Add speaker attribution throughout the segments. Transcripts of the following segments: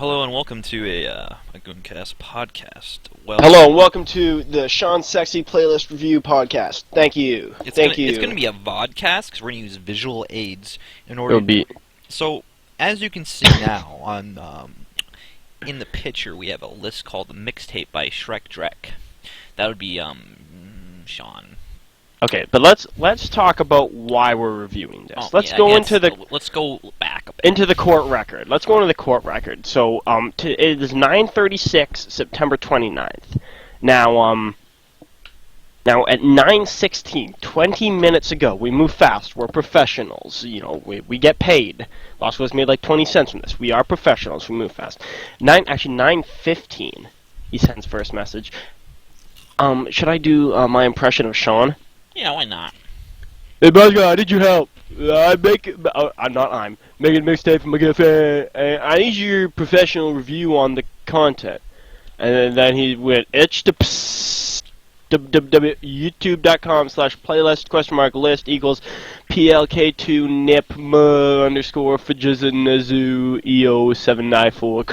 Speaker 1: Hello and welcome to a Gooncast podcast. Well,
Speaker 2: Hello and welcome to the Shawn Sexy Playlist Review Podcast. Thank you.
Speaker 1: it's
Speaker 2: Thank
Speaker 1: gonna,
Speaker 2: you.
Speaker 1: It's going to be a vodcast because we're going to use visual aids in order.
Speaker 2: It'll be.
Speaker 1: So, as you can see now on in the picture, we have a list called the mixtape by Shrek Drek. That would be Shawn.
Speaker 2: Okay, but let's talk about why we're reviewing this. Let's go
Speaker 1: back a bit.
Speaker 2: into the court record. Let's go into the court record. So it is 9:36 September 29th. Now at 9:16, 20 minutes ago, we move fast. We're professionals. You know, we get paid. Bosco's made like 20 cents from this. We are professionals. We move fast. 9:15. He sends first message. Should I do my impression of Shawn?
Speaker 1: Yeah, why not?
Speaker 2: Hey, Bosco, I need your help. I'm making a mixtape for my girlfriend. I need your professional review on the content. And then he went youtube.com/playlist?list equals plk2 nip underscore fajizanazu eo794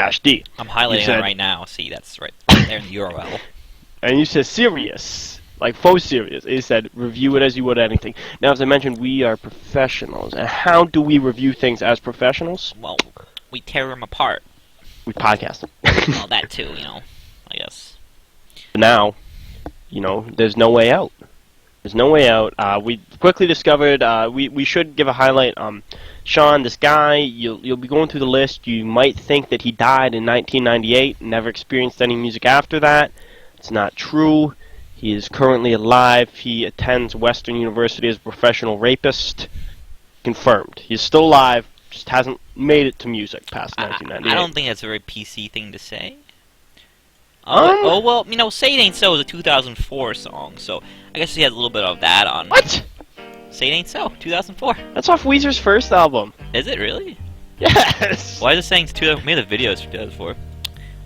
Speaker 2: -d.
Speaker 1: I'm highlighting it right now. See, that's right there in the URL.
Speaker 2: And you said serious. Like, faux serious. It said, review it as you would anything. Now, as I mentioned, we are professionals. And how do we review things as professionals?
Speaker 1: Well, we tear them apart.
Speaker 2: We podcast them.
Speaker 1: Well, that too, I guess.
Speaker 2: Now, there's no way out. There's no way out. We quickly discovered, we should give a highlight. Shawn, this guy, you'll be going through the list. You might think that he died in 1998, never experienced any music after that. It's not true. He is currently alive. He attends Western University as a professional rapist. Confirmed. He's still alive, just hasn't made it to music past 1998.
Speaker 1: I don't think that's a very PC thing to say. Oh, well, Say It Ain't So is a 2004 song, so I guess he has a little bit of that on.
Speaker 2: What?
Speaker 1: Say It Ain't So, 2004.
Speaker 2: That's off Weezer's first album.
Speaker 1: Is it really?
Speaker 2: Yes!
Speaker 1: Why is it saying 2004? Maybe the videos for 2004.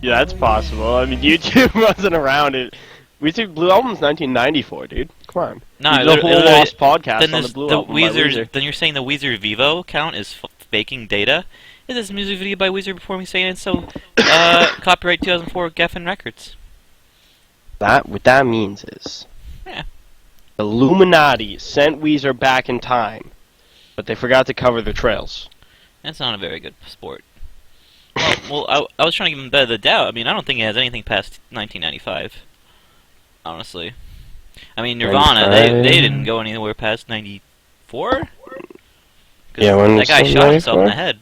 Speaker 2: Yeah, that's possible. I mean, YouTube wasn't around. Weezer Blue Album's 1994, dude. Come on.
Speaker 1: No,
Speaker 2: the whole Lost podcast on the Blue Album by Weezer.
Speaker 1: Then you're saying the Weezer Vivo account is faking data? Is this music video by Weezer before we say it? So, copyright 2004 Geffen Records.
Speaker 2: What that means is, Illuminati sent Weezer back in time, but they forgot to cover the trails.
Speaker 1: That's not a very good sport. Well, I was trying to give him the benefit of the doubt. I mean, I don't think it has anything past 1995. Honestly. I mean, Nirvana, they didn't go anywhere past 94?
Speaker 2: Yeah, when
Speaker 1: that guy shot himself in the head.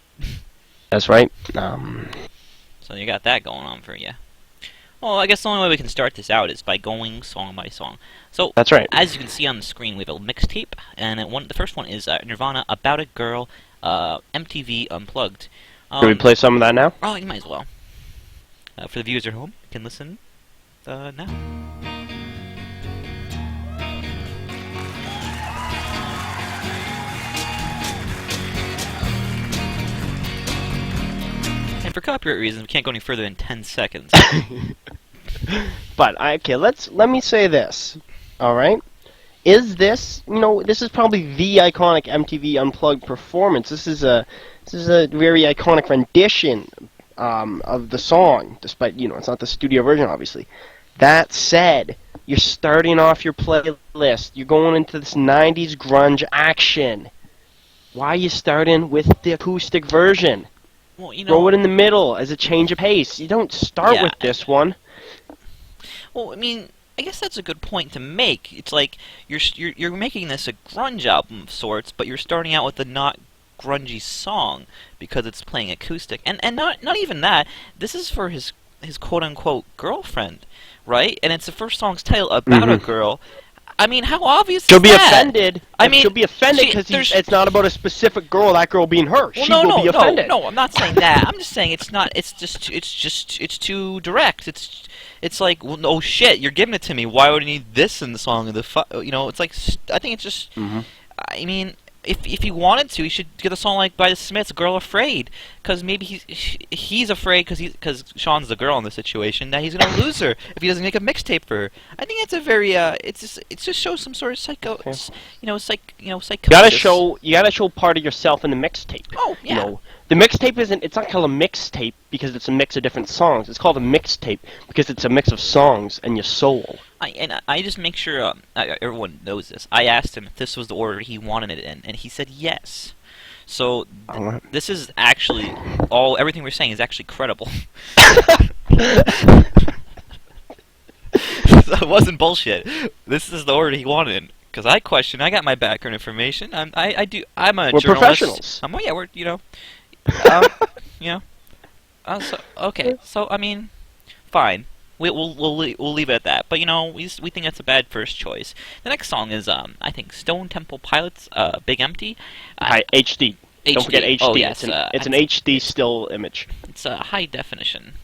Speaker 2: That's right.
Speaker 1: So you got that going on for you. Well, I guess the only way we can start this out is by going song by song. So,
Speaker 2: that's right.
Speaker 1: As you can see on the screen, we have a mixtape, and the first one is Nirvana, About a Girl, MTV Unplugged.
Speaker 2: Can we play some of that now?
Speaker 1: Oh, you might as well. For the viewers at home, you can listen now. And for copyright reasons, we can't go any further than 10 seconds.
Speaker 2: But let me say this. All right? Is this, this is probably the iconic MTV Unplugged performance. This is a very iconic rendition of the song, despite, it's not the studio version, obviously. That said, you're starting off your playlist. You're going into this 90s grunge action. Why are you starting with the acoustic version?
Speaker 1: Well,
Speaker 2: throw it in the middle as a change of pace. You don't start with this one.
Speaker 1: Well, I mean, I guess that's a good point to make. It's like you're making this a grunge album of sorts, but you're starting out with a not grungy song because it's playing acoustic, and not even that. This is for his quote unquote girlfriend, right? And it's the first song's title about a girl. I mean, how obvious is that?
Speaker 2: She'll be offended. She'll be offended because
Speaker 1: it's
Speaker 2: not about a specific girl. That girl being her.
Speaker 1: Well,
Speaker 2: she will be offended.
Speaker 1: No, I'm not saying that. I'm just saying it's not. It's too direct. It's like, well, no shit, you're giving it to me. Why would I need this in the song? It's like, I think it's just. I mean, if he wanted to, he should get a song like by the Smiths, "Girl Afraid," because maybe he's afraid because Shawn's the girl in the situation that he's gonna lose her if he doesn't make a mixtape for her. I think it's a very it just shows some sort of psychosis.
Speaker 2: You gotta show part of yourself in the mixtape.
Speaker 1: Oh yeah.
Speaker 2: The mixtape isn't. It's not called a mixtape because it's a mix of different songs. It's called a mixtape because it's a mix of songs and your soul.
Speaker 1: I just make sure everyone knows this. I asked him if this was the order he wanted it in, and he said yes. So this is actually everything we're saying is actually credible. So it wasn't bullshit. This is the order he wanted in. Because I got my background information. I'm a
Speaker 2: We're
Speaker 1: journalist.
Speaker 2: professionals.
Speaker 1: Yeah, we're so okay. So I mean, fine. We'll leave it at that. But we think that's a bad first choice. The next song is I think Stone Temple Pilots, Big Empty.
Speaker 2: HD. Don't forget HD.
Speaker 1: Oh yes,
Speaker 2: it's an HD still image.
Speaker 1: It's a high definition.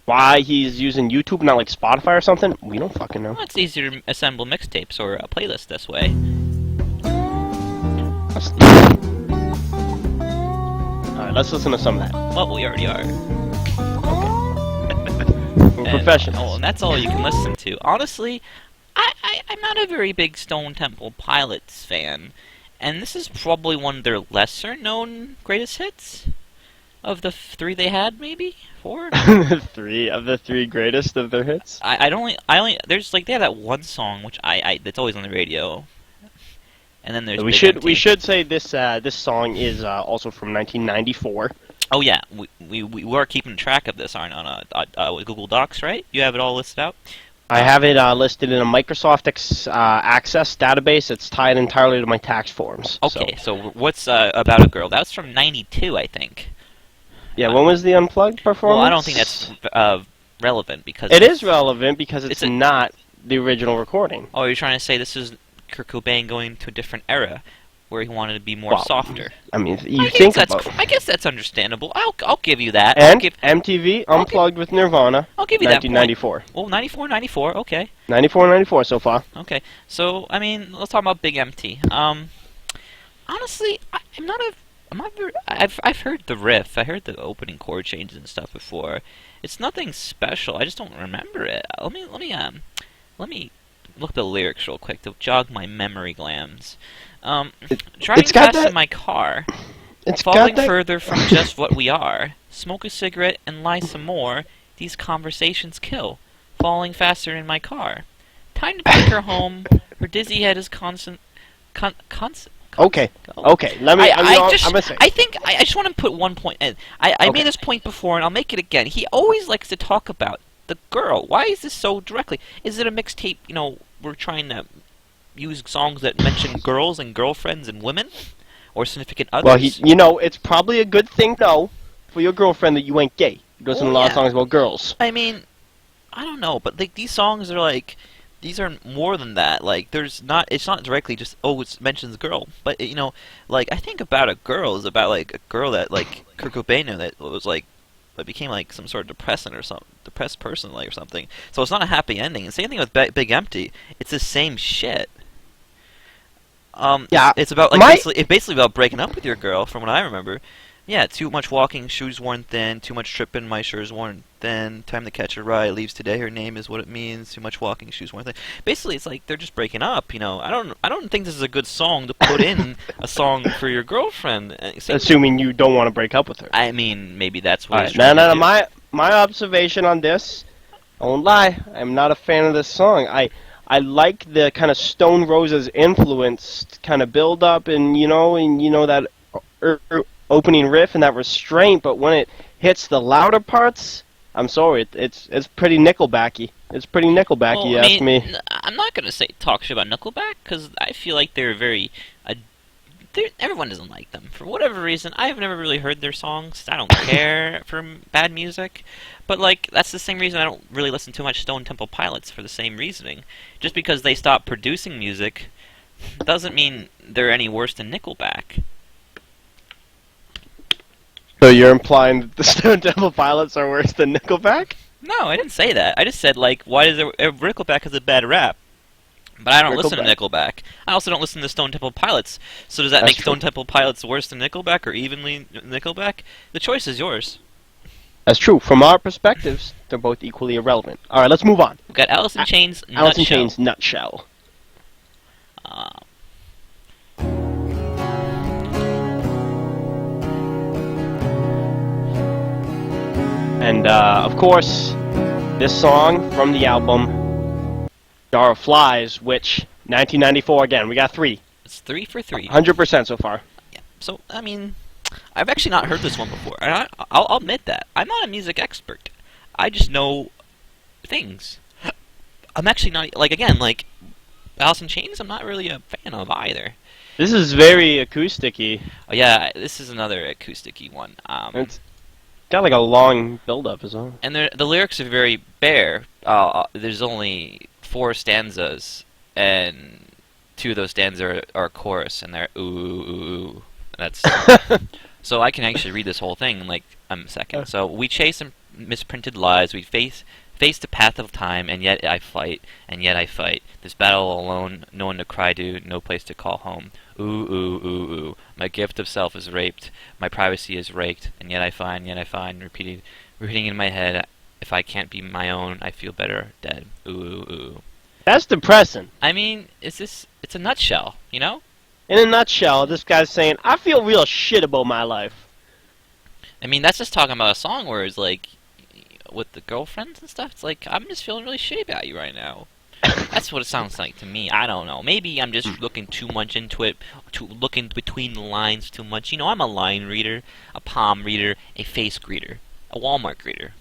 Speaker 2: Why he's using YouTube, not like Spotify or something? We don't fucking know.
Speaker 1: Well, it's easier to assemble mixtapes or a playlist this way.
Speaker 2: Alright, let's listen to some of that.
Speaker 1: Well, we already are.
Speaker 2: We're professionals.
Speaker 1: And that's all you can listen to. Honestly, I'm not a very big Stone Temple Pilots fan, and this is probably one of their lesser-known greatest hits. Of the three they had, maybe? 4?
Speaker 2: Three of the three greatest of their hits?
Speaker 1: I only there's like they have that one song which that's always on the radio. And then there's
Speaker 2: we should say this song is also from 1994.
Speaker 1: Oh yeah, we were keeping track of this on Google Docs, right? You have it all listed out?
Speaker 2: I have it listed in a Microsoft Access database. It's tied entirely to my tax forms.
Speaker 1: Okay, so what's About a Girl? That was from 92, I think.
Speaker 2: Yeah, when was the Unplugged performance?
Speaker 1: Well, I don't think that's relevant because
Speaker 2: it is relevant because it's not the original recording.
Speaker 1: Oh, you're trying to say this is Kurt Cobain going to a different era where he wanted to be more softer.
Speaker 2: I mean,
Speaker 1: I guess that's understandable. I'll give you that.
Speaker 2: And MTV Unplugged with Nirvana.
Speaker 1: I'll give you
Speaker 2: 1994.
Speaker 1: that. Well, 94, okay.
Speaker 2: 94 so far.
Speaker 1: Okay, so I mean, let's talk about Big Empty. Honestly, I've heard the riff. I heard the opening chord changes and stuff before. It's nothing special. I just don't remember it. Let me look at the lyrics real quick to jog my memory glands. Driving fast in my car, falling further from just what we are. Smoke a cigarette and lie some more. These conversations kill. Falling faster in my car. Time to take her home. Her dizzy head is constant.
Speaker 2: Okay. Let me. I'm gonna say.
Speaker 1: I just want to put one point in. I made this point before, and I'll make it again. He always likes to talk about the girl. Why is this so directly? Is it a mixtape? We're trying to use songs that mention girls and girlfriends and women, or significant others.
Speaker 2: Well, it's probably a good thing though for your girlfriend that you ain't gay. You listen to a lot of songs about girls.
Speaker 1: I mean, I don't know, but these songs are like. These are more than that. Like, it's not directly just, it mentions girl. But, like, I think About a Girl is about, like, a girl that, like, Kurt Cobain knew that was, like, that became, like, some sort of depressed person, like, or something. So it's not a happy ending. And same thing with Big Empty. It's the same shit.
Speaker 2: Yeah.
Speaker 1: It's about, like, basically about breaking up with your girl, from what I remember. Yeah, too much walking, shoes worn thin. Too much tripping, my shoes worn thin. Time to catch a ride, leaves today. Her name is what it means. Too much walking, shoes worn thin. Basically, it's like they're just breaking up. I don't think this is a good song to put in a song for your girlfriend.
Speaker 2: Assuming you don't want to break up with her.
Speaker 1: I mean, maybe that's what.
Speaker 2: Right. No. My observation on this. I won't lie. I'm not a fan of this song. I like the kind of Stone Roses influence kind of build up and that opening riff and that restraint, but when it hits the louder parts, I'm sorry, it's pretty Nickelbacky. It's pretty Nickelbacky, you ask me.
Speaker 1: I'm not gonna talk shit about Nickelback because I feel like they're very. Everyone doesn't like them for whatever reason. I've never really heard their songs. I don't care for bad music, but like that's the same reason I don't really listen too much Stone Temple Pilots for the same reasoning. Just because they stopped producing music doesn't mean they're any worse than Nickelback.
Speaker 2: So you're implying that the Stone Temple Pilots are worse than Nickelback?
Speaker 1: No, I didn't say that. I just said, like, why does Nickelback has a bad rap? But I don't listen to Nickelback. I also don't listen to Stone Temple Pilots. So does that make Stone Temple Pilots worse than Nickelback or evenly Nickelback? The choice is yours.
Speaker 2: That's true. From our perspectives, they're both equally irrelevant. All right, let's move on.
Speaker 1: We've got Alice in Chains,
Speaker 2: Alice in Chains, Nutshell. And, of course, this song from the album, Jar of Flies, which, 1994, again, we got 3.
Speaker 1: It's 3 for 3.
Speaker 2: 100% so far.
Speaker 1: Yeah. So, I mean, I've actually not heard this one before. And I'll admit that. I'm not a music expert. I just know things. I'm actually not, like, again, like, Alice in Chains, I'm not really a fan of either.
Speaker 2: This is very acoustic-y.
Speaker 1: Oh, yeah, this is another acoustic-y one.
Speaker 2: It's got, like, a long build-up as well.
Speaker 1: And the lyrics are very bare. There's only 4 stanzas, and 2 of those stanzas are a chorus, and they're ooh, ooh, ooh. That's so I can actually read this whole thing in like a second. So we chase and misprinted lies. We face the path of time, and yet I fight, and yet I fight. This battle alone, no one to cry to, no place to call home. Ooh, ooh, ooh, ooh. My gift of self is raped. My privacy is raked, and yet I find, repeating in my head. If I can't be my own, I feel better dead. Ooh, ooh, ooh.
Speaker 2: That's depressing.
Speaker 1: I mean, it's a nutshell, you know?
Speaker 2: In a nutshell, this guy's saying, I feel real shit about my life.
Speaker 1: I mean, that's just talking about a song where it's like, with the girlfriends and stuff, it's like, I'm just feeling really shitty about you right now. That's what it sounds like to me. I don't know. Maybe I'm just looking too much into it, looking between the lines too much. You know, I'm a line reader, a palm reader, a face greeter, a Walmart greeter.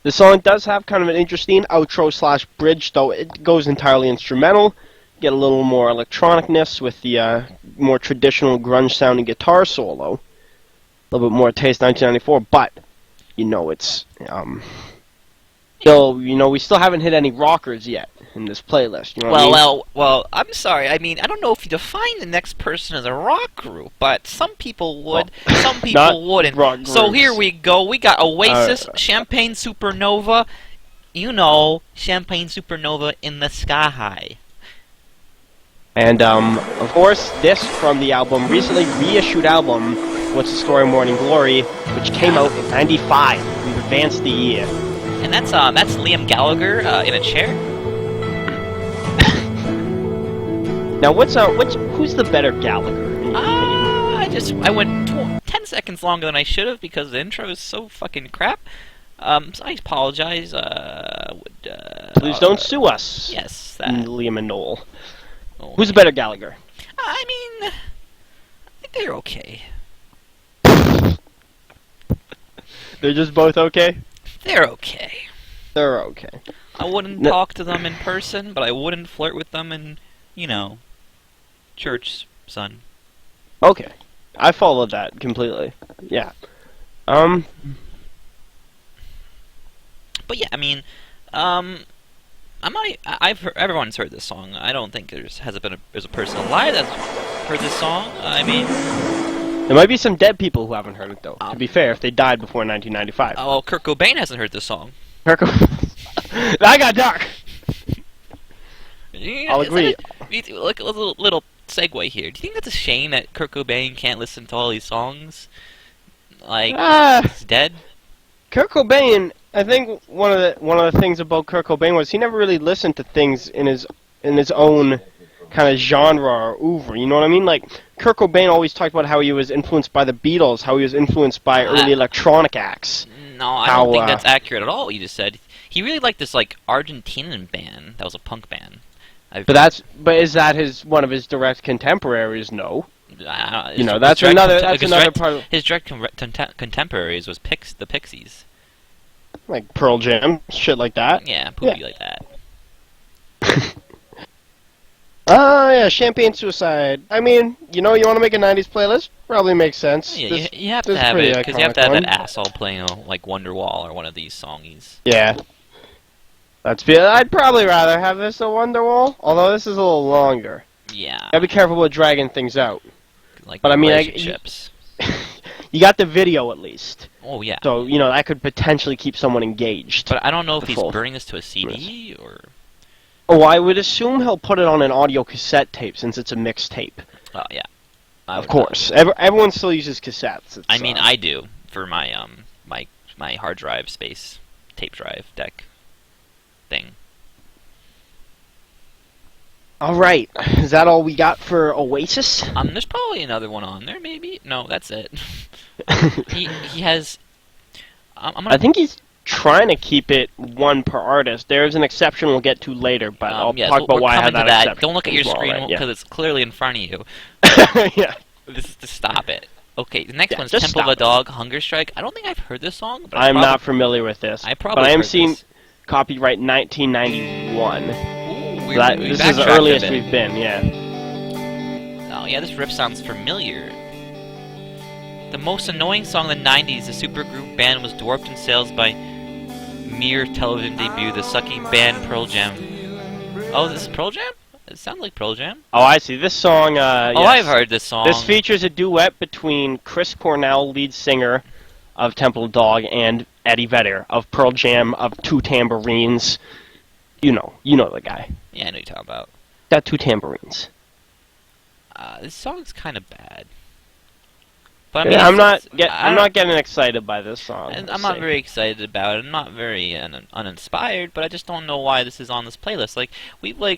Speaker 2: The song does have kind of an interesting outro/bridge, though it goes entirely instrumental. Get a little more electronicness with the more traditional grunge-sounding guitar solo. A little bit more taste 1994, but you know it's still, you know, we still haven't hit any rockers yet in this playlist. You know what I mean?
Speaker 1: Well, I'm sorry. I mean, I don't know if you define the next person as a rock group, but some people would, some people wouldn't.
Speaker 2: Rock
Speaker 1: So
Speaker 2: groups.
Speaker 1: here we go. We got Oasis, Champagne Supernova. You know, Champagne Supernova in the Sky.
Speaker 2: And, of course, this from the album, recently reissued album, What's the Story, Morning Glory, which came out in '95. We've advanced the year.
Speaker 1: And that's Liam Gallagher in a chair.
Speaker 2: Now, who's the better Gallagher? In your opinion?
Speaker 1: I went 10 seconds longer than I should have because the intro is so fucking crap. So I apologize.
Speaker 2: Please don't sue us.
Speaker 1: Yes, that.
Speaker 2: Liam and Noel.
Speaker 1: Oh,
Speaker 2: Who's the better Gallagher?
Speaker 1: I mean, they're okay.
Speaker 2: They're just both okay?
Speaker 1: They're okay.
Speaker 2: They're okay.
Speaker 1: I wouldn't talk to them in person, but I wouldn't flirt with them in, you know, church, son.
Speaker 2: Okay. I followed that completely. Yeah.
Speaker 1: But yeah, I mean, I've heard, everyone's heard this song. I don't think there's a person alive that's heard this song. I mean,
Speaker 2: there might be some dead people who haven't heard it though. To be fair, if they died before 1995.
Speaker 1: Oh, well, Kurt Cobain hasn't heard this song.
Speaker 2: That got dark. I'll agree.
Speaker 1: Look, a little segue here. Do you think that's a shame that Kurt Cobain can't listen to all these songs? Like, he's dead.
Speaker 2: Kurt Cobain, I think one of the things about Kurt Cobain was he never really listened to things in his own kind of genre or oeuvre. You know what I mean? Like Kurt Cobain always talked about how he was influenced by the Beatles, how he was influenced by early electronic acts.
Speaker 1: No, I don't think that's accurate at all. What you just said. He really liked this like Argentinian band that was a punk band.
Speaker 2: But is that one of his direct contemporaries? No. You know, that's another part of
Speaker 1: his direct contemporaries was the Pixies.
Speaker 2: Like Pearl Jam, shit like that.
Speaker 1: Yeah, poopy like that.
Speaker 2: Yeah, Champagne Suicide. I mean, you know, you want to make a 90s playlist? Probably makes sense.
Speaker 1: Yeah, you have to have it, because you have to have that asshole playing like Wonderwall or one of these songies.
Speaker 2: Yeah. I'd probably rather have this a Wonderwall, although this is a little longer.
Speaker 1: Yeah.
Speaker 2: Gotta be careful with dragging things out.
Speaker 1: Like
Speaker 2: but I mean,
Speaker 1: relationships.
Speaker 2: You got the video at least.
Speaker 1: Oh, yeah.
Speaker 2: So, you know, that could potentially keep someone engaged.
Speaker 1: But I don't know if he's burning this to a CD or...
Speaker 2: Oh, I would assume he'll put it on an audio cassette tape since it's a mixtape.
Speaker 1: Oh, yeah.
Speaker 2: Of course. Everyone still uses cassettes.
Speaker 1: I mean, I do for my my hard drive space, tape drive deck thing.
Speaker 2: All right. Is that all we got for Oasis?
Speaker 1: There's probably another one on there, maybe. No, that's it. he has. I'm
Speaker 2: I
Speaker 1: gonna.
Speaker 2: think he's trying to keep it one per artist. There's an exception we'll get to later, but I'll talk about
Speaker 1: we're
Speaker 2: why I
Speaker 1: coming
Speaker 2: have
Speaker 1: to
Speaker 2: that
Speaker 1: that.
Speaker 2: exception.
Speaker 1: Don't look at your
Speaker 2: as well,
Speaker 1: screen
Speaker 2: right?
Speaker 1: because it's clearly in front of you.
Speaker 2: Yeah. Yeah.
Speaker 1: This is to stop it. Okay, the next
Speaker 2: Yeah,
Speaker 1: one's
Speaker 2: just
Speaker 1: Temple of a
Speaker 2: stop it.
Speaker 1: Dog, Hunger Strike. I don't think I've heard this song, but
Speaker 2: I'm not familiar with this.
Speaker 1: I
Speaker 2: but
Speaker 1: probably
Speaker 2: I am
Speaker 1: heard
Speaker 2: seeing
Speaker 1: this.
Speaker 2: copyright 1991.
Speaker 1: Ooh,
Speaker 2: This is the
Speaker 1: backtracked a
Speaker 2: earliest
Speaker 1: bit.
Speaker 2: we've been, yeah.
Speaker 1: Oh yeah, this riff sounds familiar. The most annoying song in the 90s, the supergroup band was dwarfed in sales by mere television debut, the sucky band Pearl Jam. Oh, this is Pearl Jam? It sounds like Pearl Jam.
Speaker 2: Oh, I see. This song,
Speaker 1: Oh,
Speaker 2: yes.
Speaker 1: I've heard this song.
Speaker 2: This features a duet between Chris Cornell, lead singer of Temple of Dog, and Eddie Vedder of Pearl Jam, of Two Tambourines. You know the guy.
Speaker 1: Yeah, I know what you're talking about.
Speaker 2: Got two tambourines.
Speaker 1: This song's kind of bad. But I mean,
Speaker 2: I'm not getting excited by this song.
Speaker 1: And I'm not very excited about it. I'm not very uninspired, but I just don't know why this is on this playlist.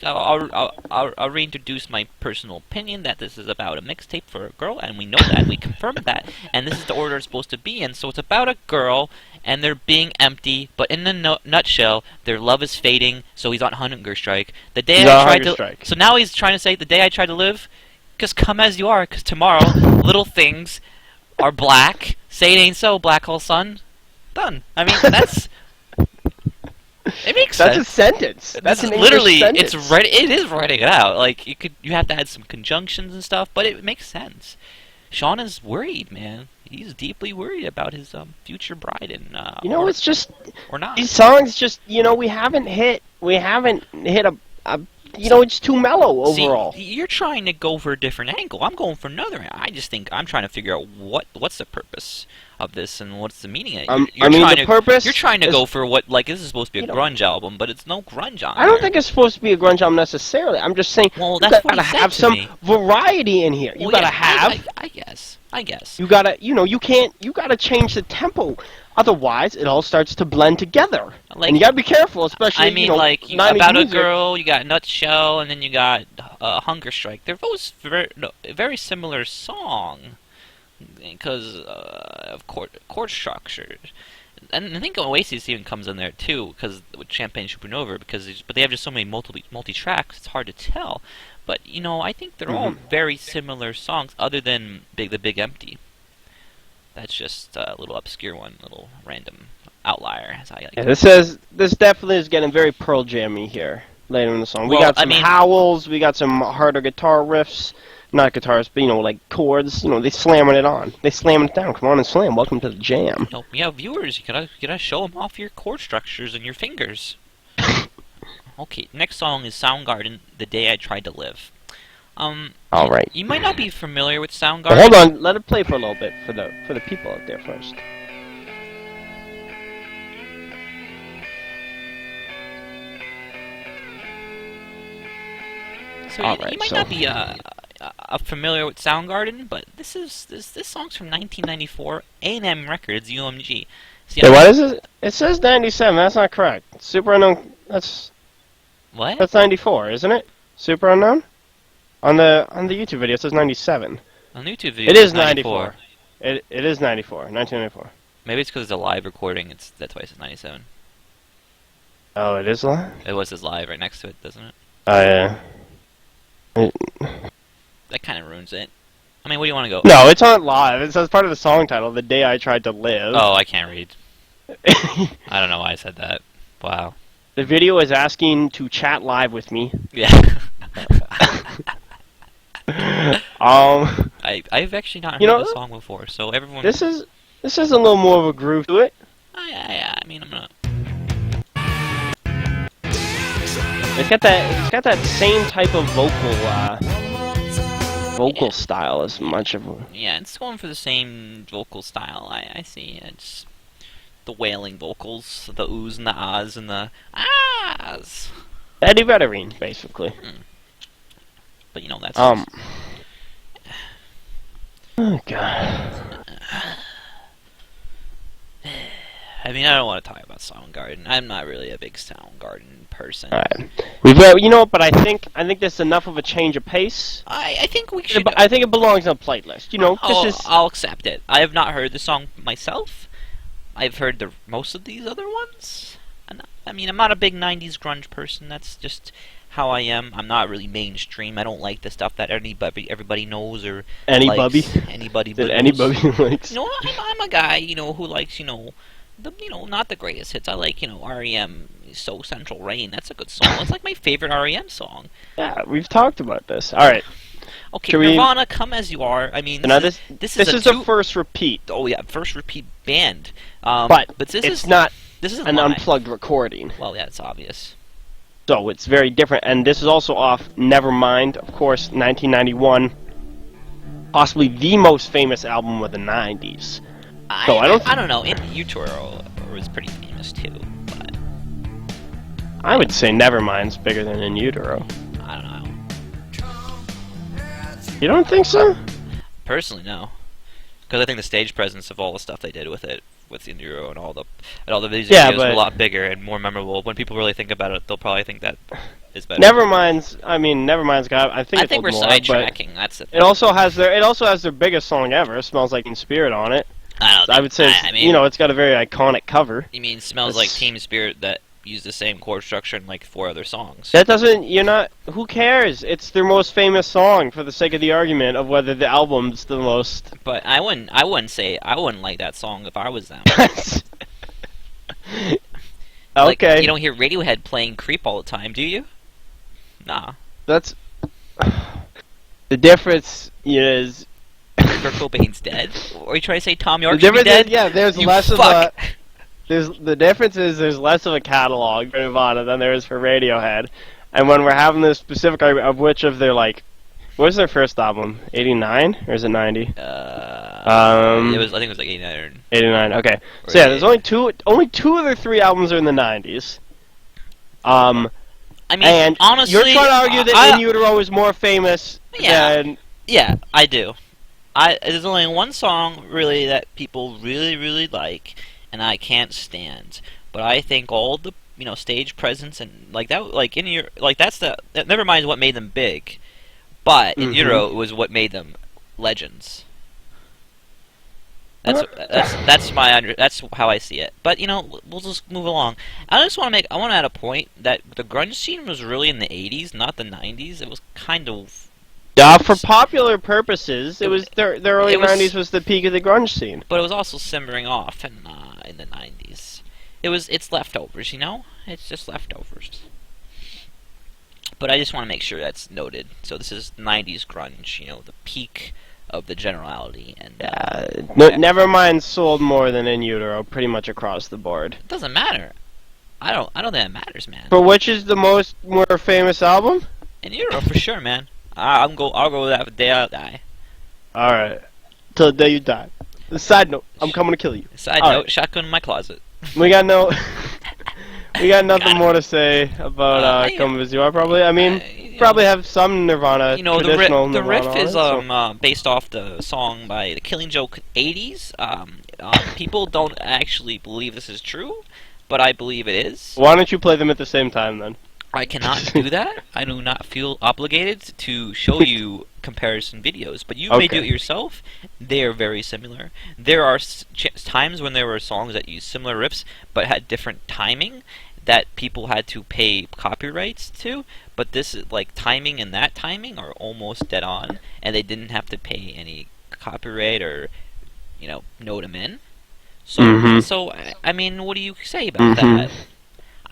Speaker 1: I'll reintroduce my personal opinion that this is about a mixtape for a girl, and we know that, we confirmed that, and this is the order it's supposed to be in. So it's about a girl, and they're being empty, but in the nutshell, their love is fading. So he's on hunger strike. The day I tried to,
Speaker 2: strike.
Speaker 1: so now he's trying to say the day I tried to live, 'cause come as you are, 'cause tomorrow little things are black. Say it ain't so, black hole sun. Done. I mean, that's. It makes sense.
Speaker 2: That's a sentence. That's an
Speaker 1: literally.
Speaker 2: English sentence.
Speaker 1: It is writing it out. Like you have to add some conjunctions and stuff, but it makes sense. Shawn is worried, man. He's deeply worried about his future bride and.
Speaker 2: It's just
Speaker 1: or not.
Speaker 2: these songs. Just we haven't hit a. It's too mellow overall.
Speaker 1: See, you're trying to go for a different angle. I'm going for another angle. I just think I'm trying to figure out what's the purpose of this and what's the meaning of it.
Speaker 2: The purpose.
Speaker 1: You're trying to go for what, like, this is supposed to be a grunge album, but it's no grunge on
Speaker 2: I don't think it's supposed to be a grunge album necessarily. I'm just saying
Speaker 1: well,
Speaker 2: you
Speaker 1: that's what
Speaker 2: gotta
Speaker 1: he said
Speaker 2: have
Speaker 1: to
Speaker 2: some
Speaker 1: me.
Speaker 2: variety in here. You gotta have.
Speaker 1: I guess.
Speaker 2: You gotta, you gotta change the tempo. Otherwise, it all starts to blend together. And you gotta be careful, especially.
Speaker 1: I mean,
Speaker 2: 90s
Speaker 1: about
Speaker 2: music.
Speaker 1: a girl, you got Nutshell, and then you got Hunger Strike. They're both very similar song because of chord structure. And I think Oasis even comes in there too, because with Champagne Supernova, but they have just so many multi tracks, it's hard to tell. But I think they're all very similar songs, other than The Big Empty. That's just a little obscure one, little random outlier, as I like.
Speaker 2: Yeah, this definitely is getting very Pearl Jammy here later in the song. We got some howls, we got some harder guitar riffs, not guitars, but like chords. They slamming it on, they slamming it down. Come on and slam. Welcome to the jam.
Speaker 1: Yeah, viewers, you gotta show them off your chord structures and your fingers. Okay, next song is Soundgarden, "The Day I Tried to Live."
Speaker 2: All right.
Speaker 1: You might not be familiar with Soundgarden.
Speaker 2: Well, hold on, let it play for a little bit for the people out there first.
Speaker 1: So you might not be familiar with Soundgarden, but this song's from 1994, A&M Records, UMG. See,
Speaker 2: what is it? It says 97. That's not correct. Super Unknown. That's 94, isn't it? Super Unknown. On the YouTube video, it says 97.
Speaker 1: On the YouTube video,
Speaker 2: it is 94. It is 94. 1994.
Speaker 1: Maybe it's because it's a live recording. That's why it says 97.
Speaker 2: Oh, it is live.
Speaker 1: It was his live right next to it, doesn't it?
Speaker 2: Oh yeah.
Speaker 1: That kind of ruins it. I mean, what do you want to go?
Speaker 2: No, it's not live. It says part of the song title, "The Day I Tried to Live."
Speaker 1: Oh, I can't read. I don't know why I said that. Wow.
Speaker 2: The video is asking to chat live with me.
Speaker 1: Yeah. I've actually not heard this song before, so everyone.
Speaker 2: This is a little more of a groove to it.
Speaker 1: I mean, I'm not.
Speaker 2: It's got that same type of vocal style as much of.
Speaker 1: Yeah, it's going for the same vocal style. I see. It's the wailing vocals, the oohs and the ahs and the ahs.
Speaker 2: Eddie Vedder, basically.
Speaker 1: But that's.
Speaker 2: Oh god.
Speaker 1: I mean, I don't want to talk about Soundgarden. I'm not really a big Soundgarden person.
Speaker 2: Alright. But I think there's enough of a change of pace.
Speaker 1: I think we should.
Speaker 2: I think it belongs on a playlist. This is.
Speaker 1: I'll accept it. I have not heard the song myself. I've heard most of these other ones. I mean, I'm not a big '90s grunge person. That's just how I am. I'm not really mainstream. I don't like the stuff that everybody knows or likes. Anybody
Speaker 2: That
Speaker 1: knows.
Speaker 2: anybody likes.
Speaker 1: You know, I'm a guy, who likes, not the greatest hits. I like, REM, So Central Rain. That's a good song. It's like my favorite REM song.
Speaker 2: Yeah, we've talked about this. All right.
Speaker 1: Okay, Nirvana, Come As You Are. I mean, this is
Speaker 2: the first repeat.
Speaker 1: Oh yeah, first repeat band.
Speaker 2: But
Speaker 1: this
Speaker 2: is not an
Speaker 1: live.
Speaker 2: unplugged recording.
Speaker 1: Well, yeah, it's obvious.
Speaker 2: So it's very different, and this is also off Nevermind, of course, 1991, possibly the most famous album of the '90s.
Speaker 1: I don't know. In Utero was pretty famous too, but
Speaker 2: I would say Nevermind's bigger than In Utero.
Speaker 1: I don't know.
Speaker 2: You don't think so?
Speaker 1: Personally, no. Because I think the stage presence of all the stuff they did with it, with the Enduro and all the music videos were a lot bigger and more memorable. When people really think about it, they'll probably think that is better.
Speaker 2: Nevermind's got. I think
Speaker 1: we're sidetracking. That's the thing.
Speaker 2: It also has their biggest song ever. Smells Like Teen Spirit on it. I would say it's got a very iconic cover.
Speaker 1: You mean Smells Like Teen Spirit that used the same chord structure in like 4 other songs?
Speaker 2: That doesn't. Who cares? It's their most famous song for the sake of the argument of whether the album's the most.
Speaker 1: But I wouldn't like that song if I was them.
Speaker 2: Okay.
Speaker 1: You don't hear Radiohead playing Creep all the time, do you? Nah.
Speaker 2: That's the difference is.
Speaker 1: Kurt Cobain's dead? Or are you trying to say Tom York should be dead?
Speaker 2: There's less of a. The difference is there's less of a catalog for Nirvana than there is for Radiohead, and when we're having this specific argument of which of their what was their first album? 89 or is it 90?
Speaker 1: I think it was like 89.
Speaker 2: 89. Okay. So yeah, there's only two of their 3 albums are in the 90s.
Speaker 1: I mean,
Speaker 2: and
Speaker 1: honestly,
Speaker 2: you're trying to argue that In Utero is more famous than.
Speaker 1: Yeah, I do. There's only one song really that people really, really like, and I can't stand. But I think all the stage presence and never mind what made them big, but In Utero was what made them legends. That's how I see it. But we'll just move along. I want to add a point that the grunge scene was really in the '80s, not the '90s. It was kind of.
Speaker 2: For popular purposes, it was their early '90s was the peak of the grunge scene.
Speaker 1: But it was also simmering off in the '90s. It's leftovers, It's just leftovers. But I just want to make sure that's noted. So this is '90s grunge, the peak of the generality. And
Speaker 2: Nevermind sold more than In Utero, pretty much across the board.
Speaker 1: It doesn't matter. I don't think that matters, man.
Speaker 2: For which is the more famous album?
Speaker 1: In Utero, for sure, man. I'll go with that the day I die.
Speaker 2: Alright. Till the day you die. Side note, I'm coming to kill you.
Speaker 1: Side note, shotgun in my closet.
Speaker 2: We got nothing more to say about Come As You Are, probably. I mean, probably have some Nirvana, traditional
Speaker 1: the riff
Speaker 2: Nirvana
Speaker 1: is based off the song by The Killing Joke 80s. People don't actually believe this is true, but I believe it is.
Speaker 2: Why don't you play them at the same time, then?
Speaker 1: I cannot do that. I do not feel obligated to show you comparison videos, but you may do it yourself. They are very similar. There are times when there were songs that used similar riffs but had different timing that people had to pay copyrights to, but this is timing and that timing are almost dead on, and they didn't have to pay any copyright or note them in. So I mean, what do you say about that?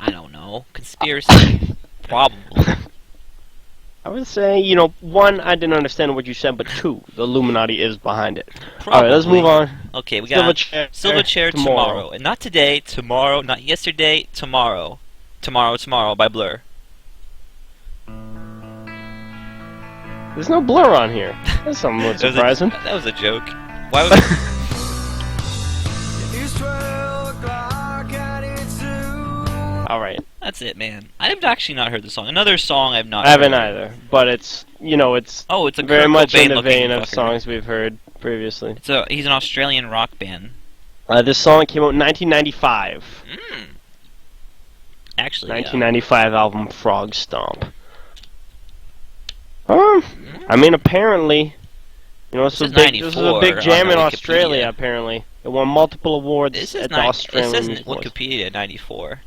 Speaker 1: I don't know. Conspiracy. Probably.
Speaker 2: I would say, 1, I didn't understand what you said, but 2, the Illuminati is behind it.
Speaker 1: Probably.
Speaker 2: Alright, let's move on.
Speaker 1: Okay, we got Silverchair tomorrow. And not today, tomorrow, not yesterday, tomorrow. Tomorrow by Blur.
Speaker 2: There's no Blur on here. That's somewhat surprising.
Speaker 1: That was a joke. Why was
Speaker 2: Alright.
Speaker 1: That's it, man. I've actually not heard the song. Another song I've not
Speaker 2: heard. I haven't
Speaker 1: heard.
Speaker 2: Either. But it's, it's
Speaker 1: a
Speaker 2: very
Speaker 1: Kurt
Speaker 2: much in the
Speaker 1: Cobain
Speaker 2: vein of
Speaker 1: fucker.
Speaker 2: songs we've heard previously.
Speaker 1: He's an Australian rock band.
Speaker 2: This song came out in 1995.
Speaker 1: Actually,
Speaker 2: 1995 album Frog Stomp. I mean, apparently, this was a big jam in Australia, apparently. It won multiple awards
Speaker 1: This
Speaker 2: at
Speaker 1: is
Speaker 2: the
Speaker 1: not.
Speaker 2: Australian
Speaker 1: This
Speaker 2: Music
Speaker 1: isn't
Speaker 2: Awards.
Speaker 1: Wikipedia 94.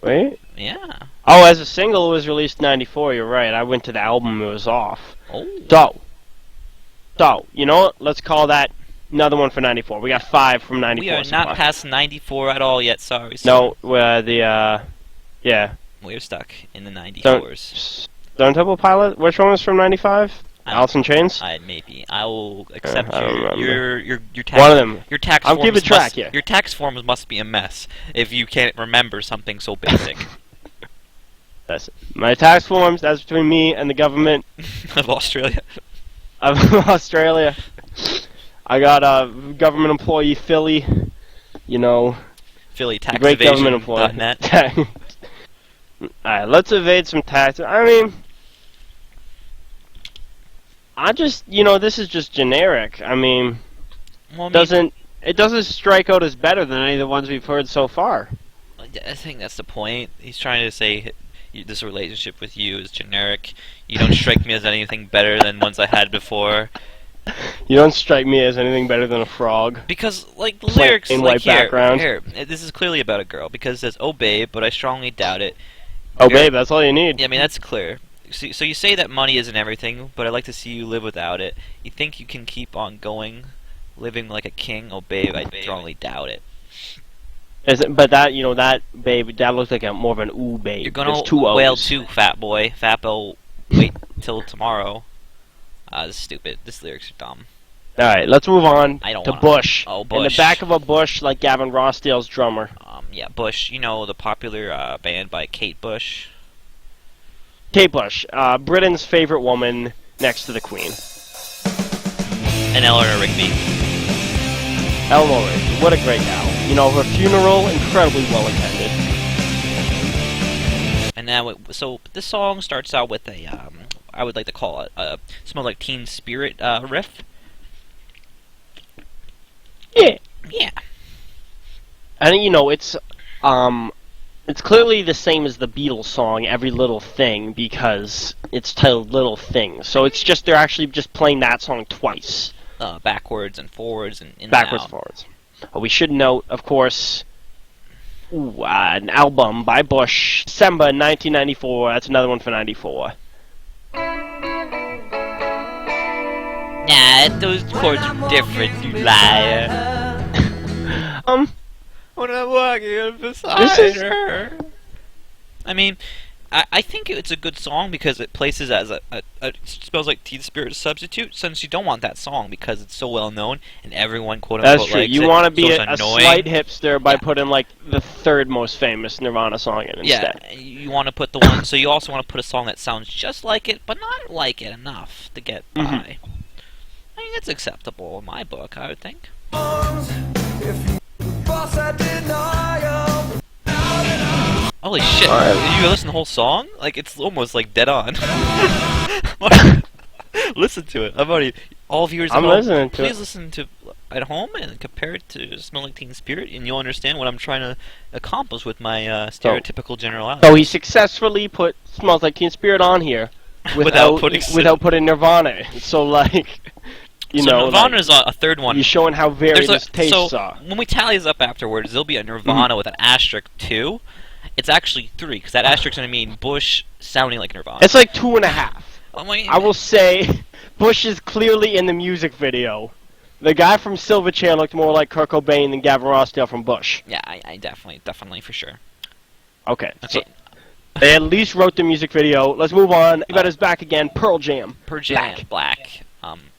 Speaker 2: Wait?
Speaker 1: Yeah.
Speaker 2: Oh, as a single, it was released in 94, you're right. I went to the album, it was off.
Speaker 1: Oh.
Speaker 2: So, you know what? Let's call that another one for 94. We got 5 from 94.
Speaker 1: We are
Speaker 2: so
Speaker 1: not
Speaker 2: far.
Speaker 1: past 94 at all yet. Sorry.
Speaker 2: No, yeah.
Speaker 1: We're stuck in the 94s.
Speaker 2: Stone Temple Pilot? Which one was from 95? Alice in Chains?
Speaker 1: Maybe I will accept
Speaker 2: I don't remember.
Speaker 1: your tax.
Speaker 2: One of them.
Speaker 1: Your tax
Speaker 2: I'm
Speaker 1: forms
Speaker 2: keeping track here.
Speaker 1: Your tax forms must be a mess if you can't remember something so basic.
Speaker 2: That's it. My tax forms, that's between me and the government
Speaker 1: Of Australia.
Speaker 2: of Australia. I got a government employee, Philly. You know,
Speaker 1: Philly tax
Speaker 2: great government employee.
Speaker 1: evasion.net.
Speaker 2: Alright, let's evade some tax. I mean, this is just generic. I mean,
Speaker 1: Well, I mean,
Speaker 2: it doesn't strike out as better than any of the ones we've heard so far.
Speaker 1: I think that's the point. He's trying to say this relationship with you is generic. You don't strike me as anything better than ones I had before.
Speaker 2: You don't strike me as anything better than a frog.
Speaker 1: Because, like, the
Speaker 2: Plain
Speaker 1: lyrics, like,
Speaker 2: white background.
Speaker 1: here, this is clearly about a girl, because it says, oh, babe, but I strongly doubt it.
Speaker 2: Oh, babe, that's all you need.
Speaker 1: Yeah, I mean, that's clear. So you say that money isn't everything, but I'd like to see you live without it. You think you can keep on going, living like a king? Oh, babe, I strongly doubt it.
Speaker 2: But that, that babe, that looks like more of an ooh babe.
Speaker 1: You're gonna
Speaker 2: There's 2 O's.
Speaker 1: wail too, fat boy. Fat Bill, wait till tomorrow. This is stupid. This lyrics are dumb.
Speaker 2: Alright, let's move on
Speaker 1: I don't
Speaker 2: to
Speaker 1: wanna-
Speaker 2: Bush.
Speaker 1: Oh,
Speaker 2: In
Speaker 1: Bush.
Speaker 2: the back of a bush like Gavin Rossdale's drummer.
Speaker 1: Yeah, Bush. You know, the popular band by Kate Bush.
Speaker 2: Kate Bush, Britain's favorite woman next to the Queen.
Speaker 1: And Eleanor Rigby.
Speaker 2: Eleanor Rigby, what a great gal. Her funeral, incredibly well attended.
Speaker 1: And now, so this song starts out with a, I would like to call it a "Smell Like Teen Spirit" riff.
Speaker 2: Yeah.
Speaker 1: Yeah.
Speaker 2: And it's clearly the same as the Beatles song "Every Little Thing" because it's titled "Little Things." So it's just they're actually just playing that song twice,
Speaker 1: Backwards and forwards and in
Speaker 2: backwards,
Speaker 1: and out.
Speaker 2: forwards. We should note, of course, an album by Bush, December 1994. That's another one for 94.
Speaker 1: Nah, those chords are different, you liar. When I'm walking beside her. I mean, I think it's a good song because it places as a Smells Like Teen Spirit substitute, since you don't want that song because it's so well known and everyone quote unquote
Speaker 2: That's true.
Speaker 1: likes
Speaker 2: You
Speaker 1: it,
Speaker 2: want to be
Speaker 1: so it's
Speaker 2: a
Speaker 1: annoying.
Speaker 2: slight hipster by
Speaker 1: Yeah.
Speaker 2: putting like the 3rd most famous Nirvana song in instead.
Speaker 1: Yeah, you want to put the one, so you also want to put a song that sounds just like it, but not like it enough to get by. I mean, it's acceptable in my book, I would think. Holy shit, did you listen to the whole song? Like, it's almost like dead on. Listen to it. All viewers at
Speaker 2: I'm
Speaker 1: home,
Speaker 2: listening to
Speaker 1: please
Speaker 2: it.
Speaker 1: listen to at home and compare it to Smell Like Teen Spirit, and you'll understand what I'm trying to accomplish with my stereotypical generality.
Speaker 2: So he successfully put "Smells Like Teen Spirit" on here
Speaker 1: Without putting
Speaker 2: Nirvana. So like,
Speaker 1: Nirvana's a third one.
Speaker 2: you're showing how varied his tastes
Speaker 1: so
Speaker 2: are.
Speaker 1: when we tally this up afterwards, there'll be a Nirvana with an asterisk 2. It's actually 3 because that asterisk is gonna mean Bush sounding like Nirvana.
Speaker 2: It's like 2.5.
Speaker 1: Oh my-
Speaker 2: I will say, Bush is clearly in the music video. The guy from Silverchair looked more like Kurt Cobain than Gavin Rossdale from Bush.
Speaker 1: Yeah, I definitely for sure.
Speaker 2: Okay.
Speaker 1: Okay.
Speaker 2: So they at least wrote the music video. Let's move on. He got his back again. Pearl Jam.
Speaker 1: Per Jam, Black.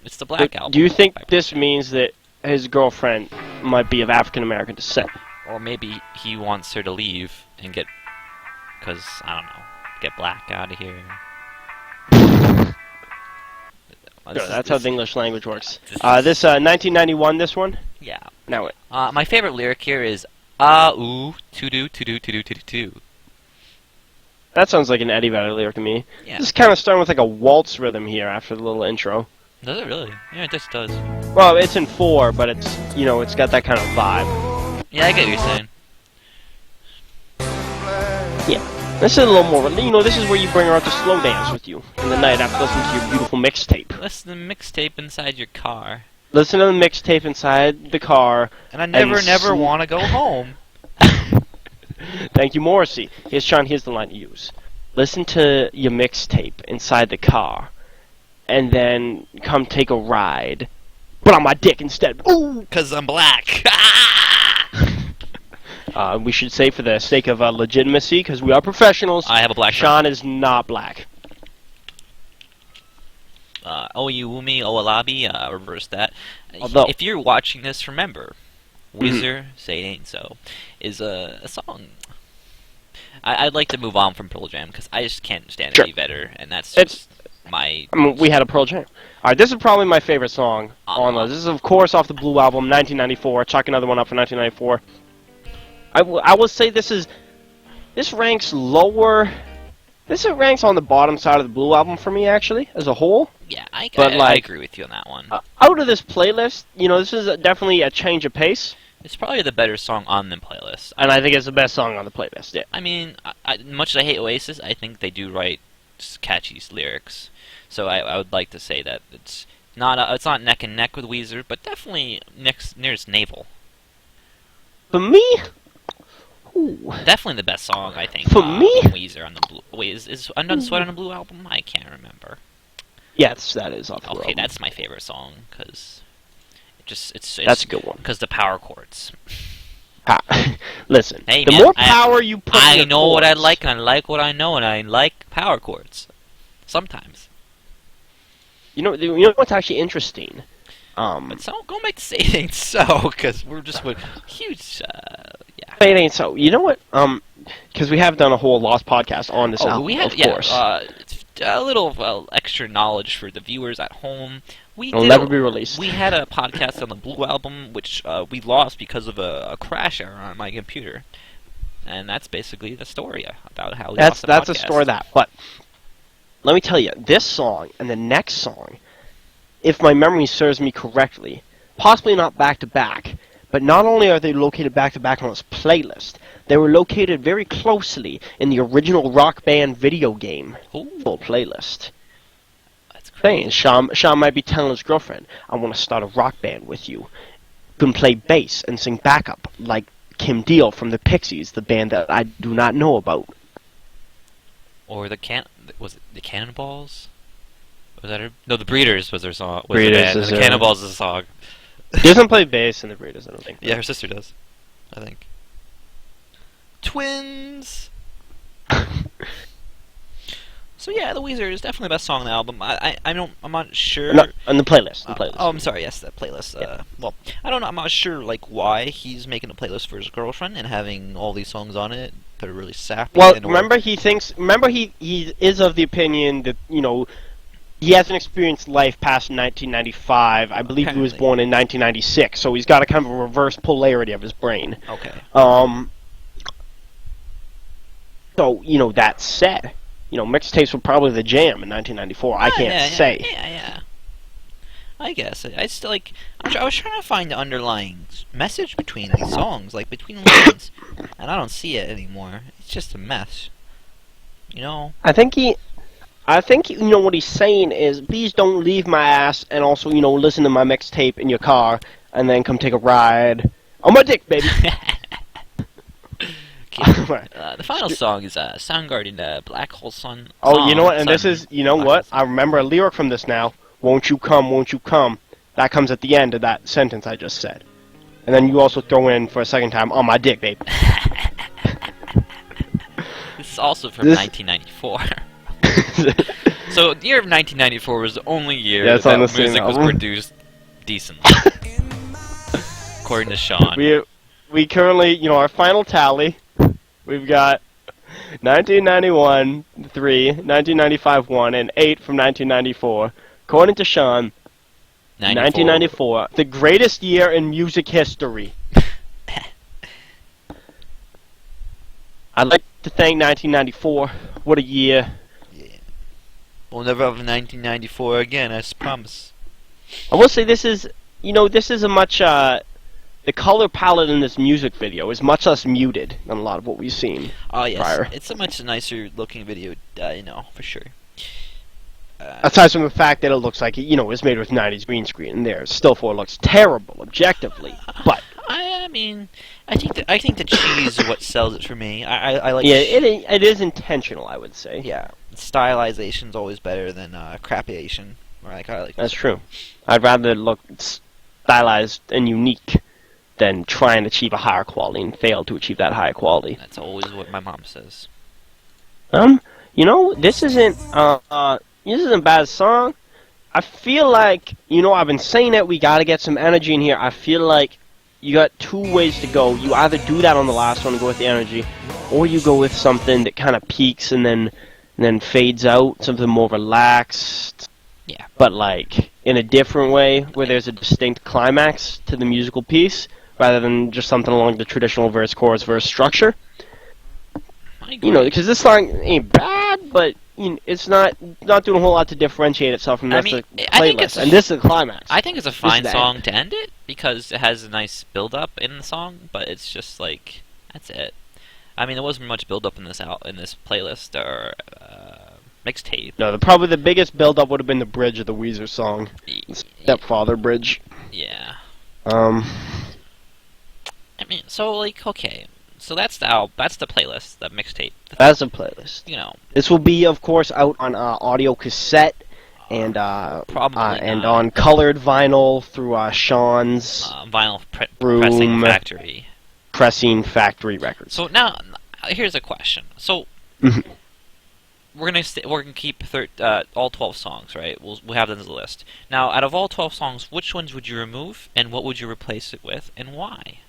Speaker 1: It's the Black album.
Speaker 2: Do you think this means that his girlfriend might be of African American descent?
Speaker 1: Or maybe he wants her to leave and get, because I don't know, get Black out of here.
Speaker 2: Sure, that's how the English language works.
Speaker 1: this is-
Speaker 2: This 1991. This one.
Speaker 1: Yeah.
Speaker 2: Now it.
Speaker 1: My favorite lyric here is ooh to do to do to do to do.
Speaker 2: That sounds like an Eddie Vedder lyric to me.
Speaker 1: Yeah.
Speaker 2: This is kind of starting with like a waltz rhythm here after the little intro.
Speaker 1: Does it really? Yeah, it just does.
Speaker 2: Well, it's in 4, but it's it's got that kind of vibe.
Speaker 1: Yeah, I get what you're saying.
Speaker 2: This is a little more. This is where you bring her out to slow dance with you in the night after listening to your beautiful mixtape.
Speaker 1: Listen to the mixtape inside your car.
Speaker 2: listen to the mixtape inside the car.
Speaker 1: And I never want to go home.
Speaker 2: Thank you, Morrissey. Here's Sean. Here's the line to use. Listen to your mixtape inside the car, and then come take a ride. But on my dick instead. Ooh!
Speaker 1: 'Cause I'm black.
Speaker 2: We should say for the sake of legitimacy, because we are professionals.
Speaker 1: I have a black
Speaker 2: Sean is not black.
Speaker 1: Oyumi Owalabi, reverse that.
Speaker 2: Although,
Speaker 1: if you're watching this, remember, Weezer, Say It Ain't So, is a song. I'd like to move on from Pearl Jam, because I just can't stand Eddie Vedder, and that's just my...
Speaker 2: I mean, we had a Pearl Jam. Alright, this is probably my favorite song on this. This is, of course, off the Blue Album, 1994. Chuck another one up for 1994. I will say this ranks lower... This ranks on the bottom side of the Blue Album for me, actually, as a whole.
Speaker 1: Yeah, I agree with you on that one.
Speaker 2: Out of this playlist, this is definitely a change of pace.
Speaker 1: It's probably the better song on the playlist.
Speaker 2: And I think it's the best song on the playlist, yeah.
Speaker 1: I mean, much as I hate Oasis, I think they do write catchy lyrics. So I would like to say that it's not neck and neck with Weezer, but definitely nearest navel.
Speaker 2: For me... Ooh.
Speaker 1: Definitely the best song, I think.
Speaker 2: For me?
Speaker 1: Weezer on the Blue... Wait, is Undone Sweat on the Blue Album? I can't remember.
Speaker 2: Yes, that is off the Blue
Speaker 1: Okay,
Speaker 2: album.
Speaker 1: that's my favorite song, because... It's
Speaker 2: that's a good one.
Speaker 1: Because the power chords.
Speaker 2: Listen,
Speaker 1: hey,
Speaker 2: the
Speaker 1: man,
Speaker 2: more power you put in
Speaker 1: I know
Speaker 2: chords,
Speaker 1: what I like, and I like what I know, and I like power chords. Sometimes.
Speaker 2: You know what's actually interesting?
Speaker 1: But go make Say It Ain't So, because we're just with huge, yeah.
Speaker 2: Say It Ain't So. You know what? Because we have done a whole Lost podcast on this album,
Speaker 1: we had,
Speaker 2: of course.
Speaker 1: It's a little extra knowledge for the viewers at home.
Speaker 2: It'll never be released.
Speaker 1: We had a podcast on the Blue Album, which we lost because of a crash error on my computer. And that's basically the story about how we lost the podcast.
Speaker 2: That's a story but let me tell you, this song and the next song, if my memory serves me correctly, possibly not back-to-back, but not only are they located back-to-back on this playlist, they were located very closely in the original Rock Band video game full playlist.
Speaker 1: That's crazy.
Speaker 2: Sean might be telling his girlfriend, I want to start a rock band with you. You can play bass and sing backup, like Kim Deal from the Pixies, the band that I do not know about.
Speaker 1: Or was it the Cannonballs? Was that her? No, the Breeders was their song.
Speaker 2: Breeders
Speaker 1: the Cannonballs is a song.
Speaker 2: She doesn't play bass in the Breeders, I don't think.
Speaker 1: Yeah, her sister does. I think. Twins! So yeah, the Weezer is definitely the best song on the album. I'm not sure.
Speaker 2: No, on the playlist.
Speaker 1: Oh, I'm sorry. Yes, that playlist.
Speaker 2: Yeah.
Speaker 1: Well, I don't know. I'm not sure why he's making a playlist for his girlfriend and having all these songs on it that are really sappy.
Speaker 2: Well, remember he is of the opinion that he hasn't experienced life past 1995. I believe he was born in 1996, so he's got a kind of a reverse polarity of his brain.
Speaker 1: Okay.
Speaker 2: So that said. Mixtapes were probably the jam in 1994. I can't say.
Speaker 1: Yeah. I guess. I still I was trying to find the underlying message between these songs, between lines, and I don't see it anymore. It's just a mess.
Speaker 2: I think what he's saying is, please don't leave my ass, and also listen to my mixtape in your car, and then come take a ride on my dick, baby.
Speaker 1: The final song is Soundgarden, Black Hole Sun.
Speaker 2: Oh, you know what? And this is, what? I remember a lyric from this now. Won't you come, won't you come? That comes at the end of that sentence I just said. And then you also throw in for a second time, on my dick, babe.
Speaker 1: This is also from 1994. So the year of 1994 was the only year that music was produced decently. According to Shawn.
Speaker 2: We currently, our final tally, we've got 1991, 3, 1995, 1, and 8 from 1994. According to Shawn, 1994, the greatest year in music history. I'd like to thank 1994. What a year.
Speaker 1: Yeah. We'll never have 1994 again, I promise.
Speaker 2: I will say this is a much, the color palette in this music video is much less muted than a lot of what we've seen
Speaker 1: Oh yes,
Speaker 2: prior.
Speaker 1: It's a much nicer looking video, for sure.
Speaker 2: Aside from the fact that it looks like it's made with '90s green screen, and there still for looks terrible objectively, but.
Speaker 1: I mean, I think the cheese is what sells it for me. I like.
Speaker 2: Yeah, it is intentional, I would say.
Speaker 1: Yeah, stylization's always better than crappyation. Or I like.
Speaker 2: That's true. I'd rather look stylized and unique than try and achieve a higher quality and fail to achieve that higher quality.
Speaker 1: That's always what my mom says.
Speaker 2: This isn't bad song. I feel like, I've been saying that we gotta get some energy in here. I feel like you got two ways to go. You either do that on the last one and go with the energy, or you go with something that kind of peaks and then fades out, something more relaxed.
Speaker 1: Yeah.
Speaker 2: But like in a different way, where there's a distinct climax to the musical piece, rather than just something along the traditional verse, chorus, verse structure. Because this song ain't bad, but it's not doing a whole lot to differentiate itself from the rest of the playlist. And this is the climax.
Speaker 1: I think it's a fine song to end it because it has a nice build-up in the song, but it's just like that's it. I mean, there wasn't much build-up in this playlist or mixtape.
Speaker 2: No, probably the biggest build-up would have been the bridge of the Weezer song, Stepfather Bridge.
Speaker 1: Yeah.
Speaker 2: I
Speaker 1: mean, so like okay. So that's the playlist, the mixtape.
Speaker 2: That's a playlist.
Speaker 1: This
Speaker 2: will be, of course, out on audio cassette and and on colored vinyl through Shawn's
Speaker 1: vinyl pressing factory.
Speaker 2: Pressing Factory Records.
Speaker 1: So now, here's a question. So we're gonna keep all 12 songs, right? We'll have them as a list. Now, out of all 12 songs, which ones would you remove, and what would you replace it with, and why?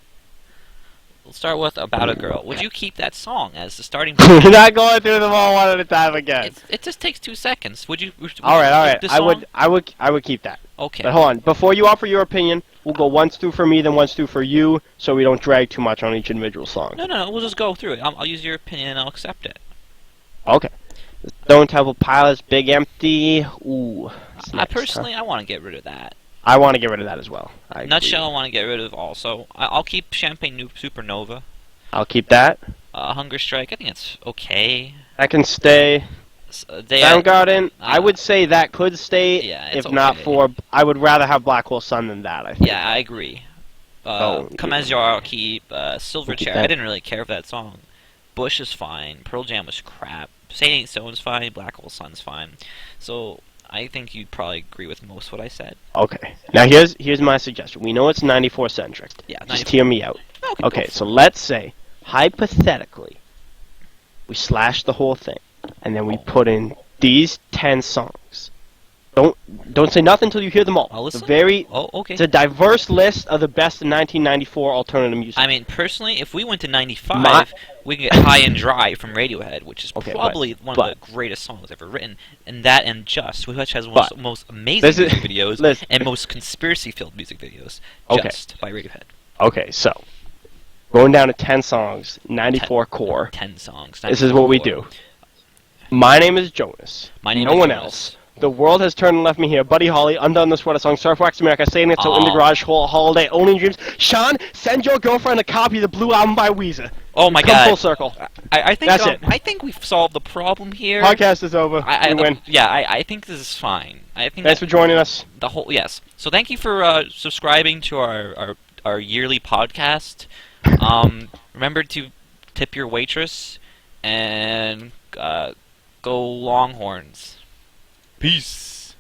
Speaker 1: We'll start with About a Girl. Would you keep that song as the starting point?
Speaker 2: We're not going through them all one at a time again.
Speaker 1: It just takes 2 seconds. Would you
Speaker 2: all right. I would keep that.
Speaker 1: Okay.
Speaker 2: But hold on. Before you offer your opinion, we'll go once through for me, then once through for you, so we don't drag too much on each individual song.
Speaker 1: No. We'll just go through it. I'll use your opinion and I'll accept it.
Speaker 2: Okay. Stone Temple Pilots, Big Empty. Ooh. Nice,
Speaker 1: personally, I want to get rid of that.
Speaker 2: I want to get rid of that as well.
Speaker 1: Nutshell, I want to get rid of also. I'll keep Champagne Supernova.
Speaker 2: I'll keep that.
Speaker 1: Hunger Strike, I think it's okay.
Speaker 2: That can stay. Soundgarden, I would say that could stay.
Speaker 1: Yeah,
Speaker 2: if not for, I would rather have Black Hole Sun than that. I think.
Speaker 1: Yeah, I agree. Come As You Are, I'll keep. Silverchair, I didn't really care for that song. Bush is fine. Pearl Jam was crap. Saint Ain't Stone's fine. Black Hole Sun's fine. So I think you'd probably agree with most of what I said.
Speaker 2: Okay. Now here's my suggestion. We know it's 94 centric.
Speaker 1: Yeah. 94.
Speaker 2: Just hear me out. Okay. So let's say hypothetically we slash the whole thing, and then we put in these 10 songs. Don't say nothing until you hear them all.
Speaker 1: I'll listen.
Speaker 2: It's a diverse list of the best in 1994 alternative music.
Speaker 1: I mean, personally, if we went to 95, we could get High and Dry from Radiohead, which is probably one of the greatest songs ever written, and that and Just, which has one of the most amazing music videos and most conspiracy-filled music videos, Just by Radiohead.
Speaker 2: Okay, so going down to 10 songs, 94 core.
Speaker 1: 10 songs.
Speaker 2: This is what we do. My Name is Jonas. No one else. The World Has Turned and Left Me Here, Buddy Holly, Undone the Sweater Song, Surfwax America, Saying It So, In the Garage, Holiday, Only in Dreams. Shawn, send your girlfriend a copy of the Blue Album by Weezer.
Speaker 1: Oh my God!
Speaker 2: Come full circle.
Speaker 1: I think
Speaker 2: that's it.
Speaker 1: I think we've solved the problem here.
Speaker 2: Podcast is over. We win.
Speaker 1: Yeah, I think this is fine.
Speaker 2: Thanks for joining us.
Speaker 1: Yes. So thank you for subscribing to our yearly podcast. Remember to tip your waitress and go Longhorns. Peace.